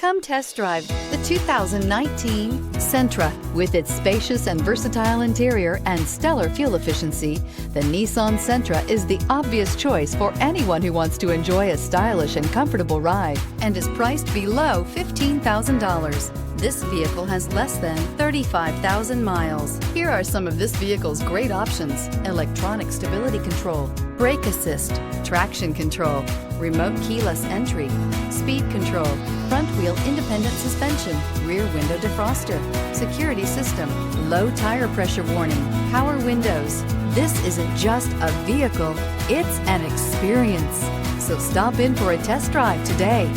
Come test drive the 2019 Sentra. With its spacious and versatile interior and stellar fuel efficiency, the Nissan Sentra is the obvious choice for anyone who wants to enjoy a stylish and comfortable ride and is priced below $15,000. This vehicle has less than 35,000 miles. Here are some of this vehicle's great options: electronic stability control, brake assist, traction control, remote keyless entry, speed control, front wheel independent suspension, rear window defroster, security system, low tire pressure warning, power windows. This isn't just a vehicle, it's an experience. So stop in for a test drive today.